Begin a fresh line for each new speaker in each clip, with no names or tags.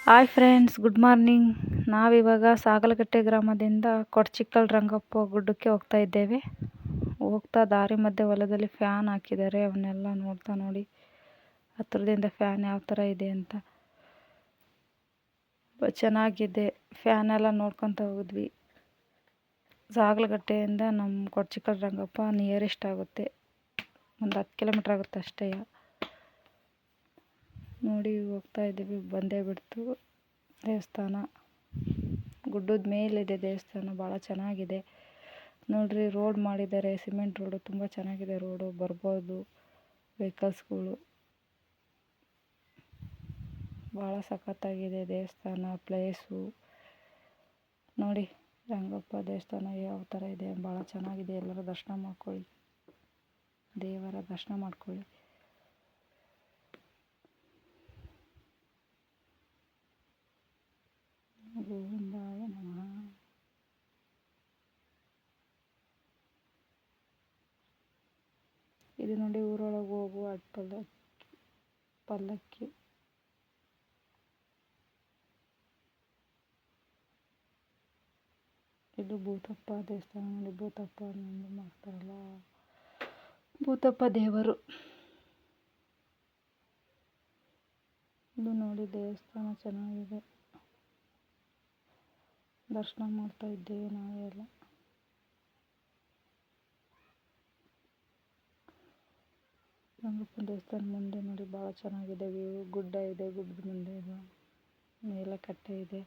Hi friends, good morning. ನಾವಿವಾಗ ಸಾಗಲಕಟ್ಟೆ ಗ್ರಾಮದಿಂದ ಕೊಡಚಿಕ್ಕಲ್ ರಂಗಪ್ಪ ಗುಡ್ಡಕ್ಕೆ ಹೋಗ್ತಾ ಇದ್ದೇವೆ. ಹೋಗ್ತಾ ದಾರಿ ಮಧ್ಯೆ ಹೊಲದಲ್ಲಿ ಫ್ಯಾನ್ ಹಾಕಿದ್ದಾರೆ. ಅವನ್ನೆಲ್ಲ ನೋಡ್ತಾ ನೋಡಿ ಹತ್ರದಿಂದ ಫ್ಯಾನ್ ಯಾವ ಥರ ಇದೆ ಅಂತ. ಚೆನ್ನಾಗಿದೆ. ಫ್ಯಾನ್ ಎಲ್ಲ ನೋಡ್ಕೊತ ಹೋಗಿದ್ವಿ. ಸಾಗಲಕಟ್ಟೆಯಿಂದ ನಮ್ಮ ಕೊಡಚಿಕ್ಕಲ್ ರಂಗಪ್ಪ ನಿಯರೆಸ್ಟ್ ಆಗುತ್ತೆ. ಒಂದು 10 ಕಿಲೋಮೀಟ್ರ್ ಆಗುತ್ತೆ ಅಷ್ಟೇ. ನೋಡಿ ಹೋಗ್ತಾ ಇದ್ದೀವಿ. ಬಂದೇ ಬಿಡ್ತು ದೇವಸ್ಥಾನ. ಗುಡ್ಡದ ಮೇಲಿದೆ ದೇವಸ್ಥಾನ. ಭಾಳ ಚೆನ್ನಾಗಿದೆ ನೋಡ್ರಿ. ರೋಡ್ ಮಾಡಿದ್ದಾರೆ, ಸಿಮೆಂಟ್ ರೋಡು. ತುಂಬ ಚೆನ್ನಾಗಿದೆ ರೋಡು. ಬರ್ಬೋದು ವೆಹಿಕಲ್ಸ್ಗಳು. ಭಾಳ ಸಖತ್ತಾಗಿದೆ ದೇವಸ್ಥಾನ, ಪ್ಲೇಸು. ನೋಡಿ ರಂಗಪ್ಪ ದೇವಸ್ಥಾನ ಯಾವ ಥರ ಇದೆ. ಭಾಳ ಚೆನ್ನಾಗಿದೆ. ಎಲ್ಲರೂ ದರ್ಶನ ಮಾಡ್ಕೊಳ್ಳಿ, ದೇವರ ದರ್ಶನ ಮಾಡ್ಕೊಳ್ಳಿ. ಗೋವಿಂದಾಯ ನಮಃ. ಇದು ನೋಡಿ ಊರೊಳಗೆ ಹೋಗುವ ಪಲ್ಲಕ್ಕಿ. ಇದು ಭೂತಪ್ಪ ದೇವಸ್ಥಾನ. ನೋಡಿ ಭೂತಪ್ಪ ಮಾಡ್ತಾರಲ್ಲ, ಭೂತಪ್ಪ ದೇವರು. ಇದು ನೋಡಿ ದೇವಸ್ಥಾನ ಚೆನ್ನಾಗಿದೆ. ದರ್ಶನ ಮಾಡ್ತಾ ಇದ್ದೇವೆ ನಾವೆಲ್ಲ. ರಂಗಪ್ಪನ ದೇವಸ್ಥಾನ ಮುಂದೆ ನೋಡಿ ಭಾಳ ಚೆನ್ನಾಗಿದೆ ವ್ಯೂ. ಗುಡ್ಡ ಇದೆ, ಗುಡ್ಡದ ಮುಂದೆ ಇದು ಮೇಲೆ ಕಟ್ಟೆ ಇದೆ.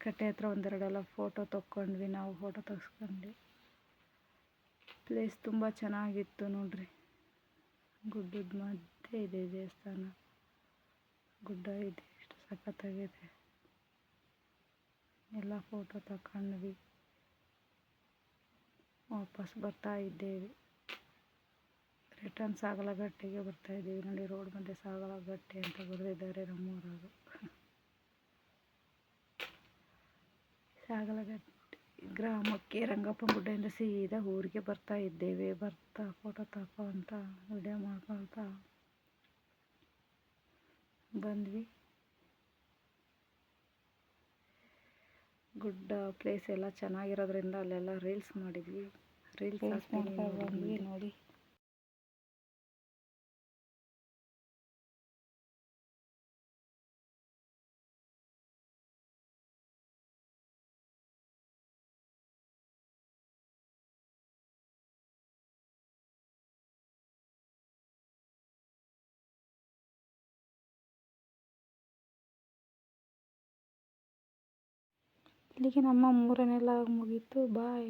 ಕಟ್ಟೆ ಹತ್ರ ಒಂದೆರಡೆಲ್ಲ ಫೋಟೋ ತಕ್ಕೊಂಡ್ವಿ. ನಾವು ಫೋಟೋ ತೆಗೆಸ್ಕೊಂಡ್ವಿ. ಪ್ಲೇಸ್ ತುಂಬ ಚೆನ್ನಾಗಿತ್ತು ನೋಡ್ರಿ. ಗುಡ್ಡದ ಮಧ್ಯೆ ಇದೆ ದೇವಸ್ಥಾನ. ಗುಡ್ಡ ಇದೆ, ಎಷ್ಟು ಸಖತ್ತಾಗಿದೆ. ಎಲ್ಲ ಫೋಟೋ ತಗೊಂಡ್ವಿ. ವಾಪಸ್ ಬರ್ತಾ ಇದ್ದೇವೆ. ರಿಟರ್ನ್ ಸಾಗಲಕಟ್ಟೆಗೆ ಬರ್ತಾ ಇದ್ದೀವಿ. ನೋಡಿ ರೋಡ್ ಮಧ್ಯೆ ಸಾಗಲಕಟ್ಟೆ ಅಂತ ಬರೆದಿದ್ದಾರೆ ನಮ್ಮೂರಾಗ. ಸಾಗಲಕಟ್ಟೆ ಗ್ರಾಮಕ್ಕೆ ರಂಗಪ್ಪನ ಗುಡ್ಡೆಯಿಂದ ಸೀದಾ ಊರಿಗೆ ಬರ್ತಾ ಇದ್ದೇವೆ. ಬರ್ತಾ ಫೋಟೋ ತಗೊಳ್ತ ವಿಡಿಯೋ ಮಾಡ್ಕೊಳ್ತಾ ಬಂದ್ವಿ. ಗುಡ್ಡ ಪ್ಲೇಸ್ ಎಲ್ಲ ಚೆನ್ನಾಗಿರೋದ್ರಿಂದ ಅಲ್ಲೆಲ್ಲ ರೀಲ್ಸ್ ಮಾಡಿದ್ವಿ. ರೀಲ್ಸ್ ಮಾಡ್ತಾ ಬಂದ್ವಿ ನೋಡಿ. ಇಲ್ಲಿಗೆ ನಮ್ಮ 3ನೇ ಲಾಗ್ ಮುಗೀತು. ಬಾಯ್.